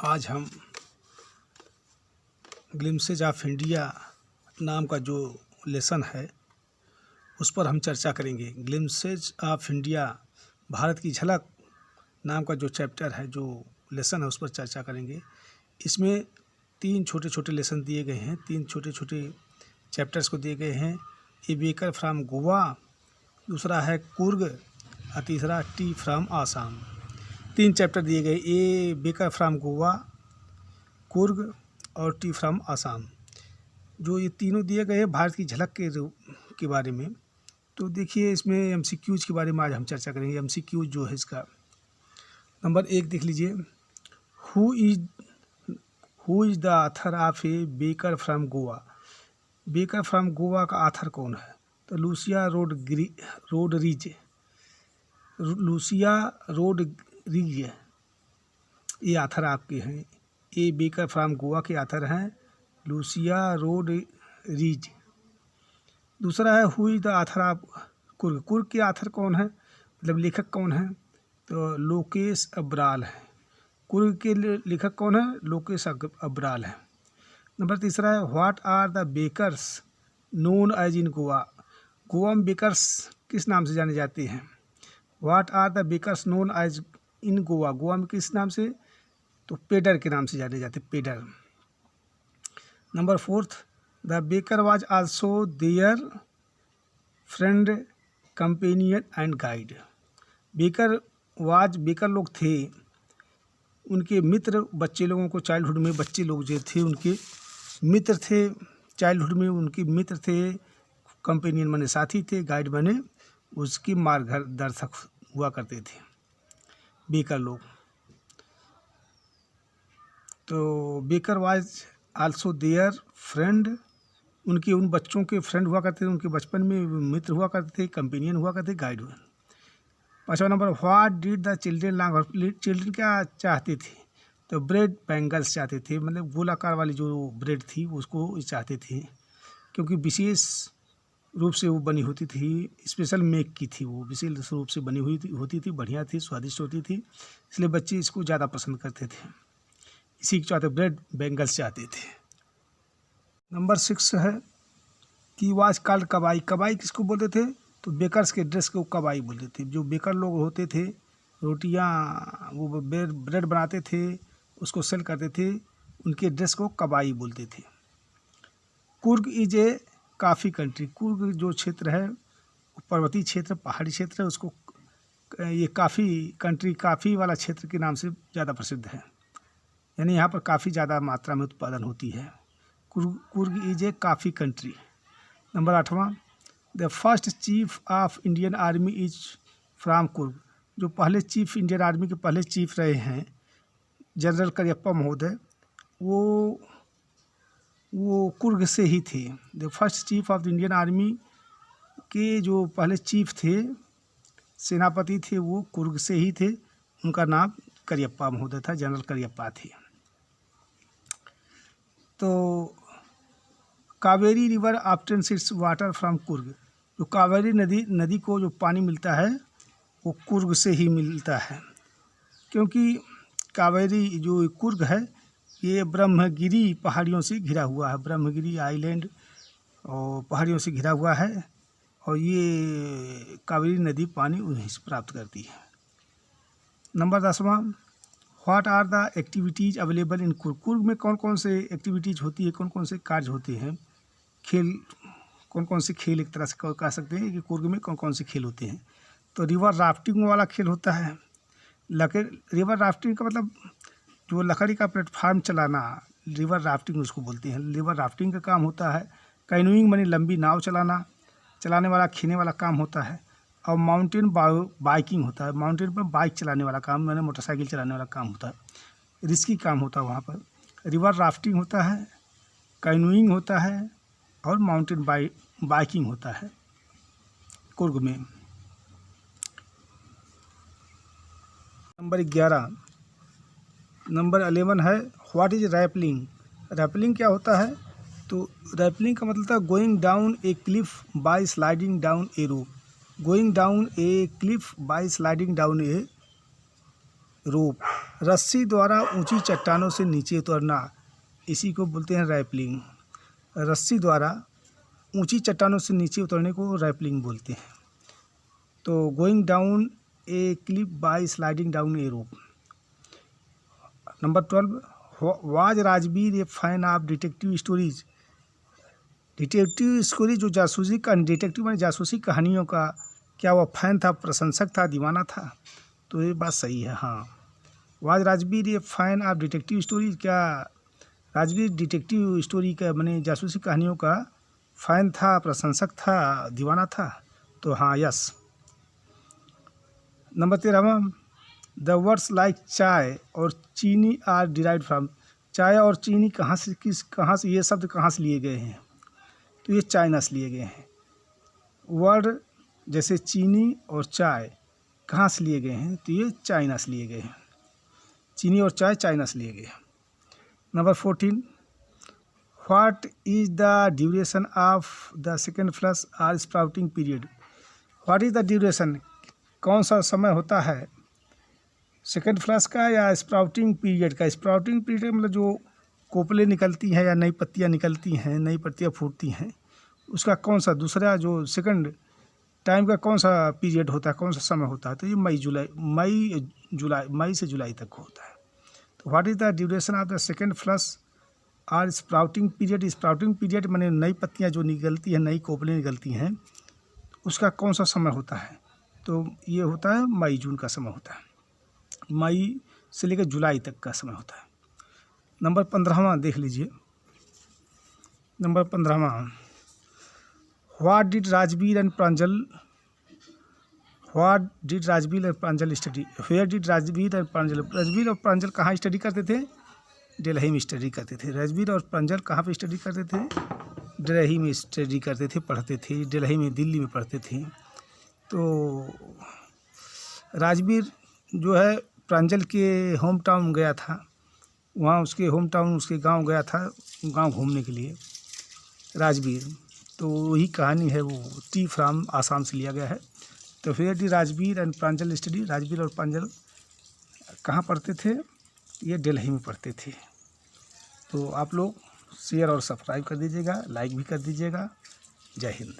आज हम glimpses of India नाम का जो लेसन है उस पर हम चर्चा करेंगे। ग्लिम्सेज ऑफ इंडिया भारत की झलक नाम का जो चैप्टर है, जो लेसन है, उस पर चर्चा करेंगे। इसमें 3 छोटे छोटे लेसन दिए गए हैं, 3 छोटे छोटे चैप्टर्स को दिए गए हैं। ए बेकर फ्रॉम गोवा, दूसरा है कुर्ग और तीसरा टी फ्रॉम आसाम। 3 चैप्टर दिए गए, ए बेकर फ्रॉम गोवा, कुर्ग और टी फ्रॉम आसाम। जो ये तीनों दिए गए हैं भारत की झलक के बारे में। तो देखिए, इसमें एमसीक्यूज के बारे में आज हम चर्चा करेंगे। एमसीक्यूज जो है इसका नंबर 1 देख लीजिए। Who is the author of A baker from Goa. Baker from Goa का ऑथर कौन है? तो लूसिया रोड्रिग्ज़ ये ऑथर आपके हैं। ए बेकर फ्रॉम गोवा के ऑथर हैं लूसिया रोड्रिग्ज़। दूसरा है who is the author of Coorg. Coorg के ऑथर कौन है, मतलब लेखक कौन है? तो लोकेश अब्राल है। कुर्ग के लेखक कौन है? लोकेश अब्राल है। नंबर तीसरा है what are the bakers known as in Goa. Goa में बेकर्स किस नाम से जाने जाते हैं? What are the bakers known as in Goa. Goa में किस नाम से? तो पेडर के नाम से जाने जाते, पेडर। Number 4 the baker was also their friend companion and guide. Baker लोग थे, उनके मित्र, बच्चे लोगों को चाइल्डहुड में बच्चे लोग जो थे उनके मित्र थे, चाइल्डहुड में उनके मित्र थे, कंपेनियन माने साथी थे, गाइड माने उसके मार्गदर्शक हुआ करते थे बेकर लोग। तो baker was also their friend, उनके उन बच्चों के फ्रेंड हुआ करते थे, उनके बचपन में मित्र हुआ करते थे, कंपेनियन हुआ करते, गाइड हुआ। 5वां number what did the children long. Children क्या चाहते थे? तो ब्रेड बैंगल्स चाहते थे, मतलब गोलाकार वाली जो ब्रेड थी उसको चाहते थे, क्योंकि विशेष रूप से वो बनी होती थी, स्पेशल मेक की थी, वो विशेष रूप से बनी हुई होती थी, बढ़िया थी, स्वादिष्ट होती थी, इसलिए बच्चे इसको ज़्यादा पसंद करते थे। इसी के चाहते ब्रेड बैंगल्स चाहते थे। नंबर 6 है कि वाज कॉल्ड कबाई। कबाई किसको बोलते थे? तो बेकर्स के ड्रेस को कबाई बोलते थे। जो बेकर लोग होते थे, रोटियां, वो ब्रेड बनाते थे, उसको सेल करते थे, उनके ड्रेस को कबाई बोलते थे। Coorg is a coffee country. Coorg जो क्षेत्र है, पर्वतीय क्षेत्र, पहाड़ी क्षेत्र है, उसको ये काफ़ी कंट्री, काफ़ी वाला क्षेत्र के नाम से ज़्यादा प्रसिद्ध है, यानी यहाँ पर काफ़ी ज़्यादा मात्रा में उत्पादन होती है। Coorg is a coffee country. Number 8वां the first chief of Indian army is from Coorg. जो पहले चीफ, इंडियन आर्मी के पहले चीफ रहे हैं जनरल करियप्पा महोदय, वो कुर्ग से ही थे। The first chief of the Indian army के जो पहले चीफ थे, सेनापति थे, वो कुर्ग से ही थे। उनका नाम करियप्पा महोदय था, जनरल करियप्पा थे। तो Kaveri river obtains it's water from Coorg. जो कावेरी नदी को जो पानी मिलता है वो कुर्ग से ही मिलता है, क्योंकि कावेरी जो कुर्ग है ये ब्रह्मगिरी पहाड़ियों से घिरा हुआ है। ब्रह्मगिरी आइलैंड और पहाड़ियों से घिरा हुआ है, और ये कावेरी नदी पानी उन्हीं से प्राप्त करती है। नंबर 10वां what are the activities available in Coorg. Coorg में कौन कौन से एक्टिविटीज़ होती है, कौन कौन से कार्य होते हैं, खेल, कौन कौन से खेल, एक तरह से कह सकते हैं कि कुर्ग में कौन कौन से खेल होते हैं। तो रिवर राफ्टिंग वाला खेल होता है। रिवर राफ्टिंग का मतलब जो लकड़ी का प्लेटफार्म चलाना, रिवर राफ्टिंग उसको बोलते हैं। रिवर राफ्टिंग का काम होता है। कैनोइंग माने लंबी नाव चलाने वाला, खींचने वाला काम होता है। और माउंटेन बाइकिंग होता है। माउंटेन पर बाइक चलाने वाला काम, मैंने मोटरसाइकिल चलाने वाला काम होता है, रिस्की काम होता है वहाँ पर। रिवर राफ्टिंग होता है, कैनोइंग होता है, और माउंटेन बाइकिंग होता है कुर्ग में। नंबर 11 नंबर 11 है व्हाट इज रैपलिंग। रैपलिंग क्या होता है? तो रैपलिंग का मतलब था going down a cliff by sliding down a rope. Going down a cliff by sliding down a रोप, रस्सी द्वारा ऊंची चट्टानों से नीचे उतरना, इसी को बोलते हैं रैपलिंग। रस्सी द्वारा ऊंची चट्टानों से नीचे उतरने को रैपलिंग बोलते हैं। तो going down a cliff by sliding down a rope. Number 12, was Rajveer a fan of detective stories. Detective story जो जासूसी का, डिटेक्टिव में जासूसी कहानियों का, क्या वह फैन था, प्रशंसक था, दीवाना था? तो ये बात सही है, हाँ। Was Rajveer a fan of detective story, क्या राजवीर डिटेक्टिव स्टोरी का माने जासूसी कहानियों का फैन था, प्रशंसक था, दीवाना था? तो हाँ, yes. Number 13, the words like चाय और चीनी आर डिराइव्ड फ्रॉम। चाय और चीनी कहाँ से ये शब्द कहाँ से लिए गए हैं? तो ये चाइना से लिए गए हैं। वर्ड जैसे चीनी और चाय कहाँ से लिए गए हैं? तो ये चाइना से लिए गए हैं। चीनी और चाय चाइना से लिए गए हैं। Number 14, what is the duration of the second flush or sprouting period. What is the duration, कौन सा समय होता है सेकेंड फ्लश का या स्प्राउटिंग पीरियड का? स्प्राउटिंग पीरियड मतलब जो कोपले निकलती हैं या नई पत्तियां निकलती हैं, नई पत्तियां फूटती हैं, उसका कौन सा दूसरा जो सेकंड टाइम का कौन सा पीरियड होता है, कौन सा समय होता है? तो ये मई से जुलाई तक होता है। तो what is the duration of the second flush or sprouting period. Sprouting period माने नई पत्तियां जो निकलती हैं, नई कोपले निकलती हैं, उसका कौन सा समय होता है? तो ये होता है मई जून का समय होता है। मई से लेकर जुलाई तक का समय होता है। नंबर 15वां देख लीजिए। नंबर 15वां, what did Rajveer and Pranjal study. Where did Rajveer and Pranjal. Rajveer और प्रांजल कहाँ स्टडी करते थे? दिल्ली में स्टडी करते थे। राजवीर और प्रांजल कहाँ पे स्टडी करते थे? दिल्ली में स्टडी करते थे, पढ़ते थे। दिल्ली में पढ़ते थे। तो राजवीर जो है प्रांजल के होम टाउन गया था, वहाँ उसके होम टाउन, उसके गांव गया था, गांव घूमने के लिए राजवीर। तो वही कहानी है, वो टी फ्राम आसाम से लिया गया है। तो फिर D Rajveer and Pranjal study, Rajveer और प्रांजल कहाँ पढ़ते थे? ये दिल्ली में पढ़ते थे। तो आप लोग शेयर और सब्सक्राइब कर दीजिएगा, लाइक भी कर दीजिएगा। जय हिंद।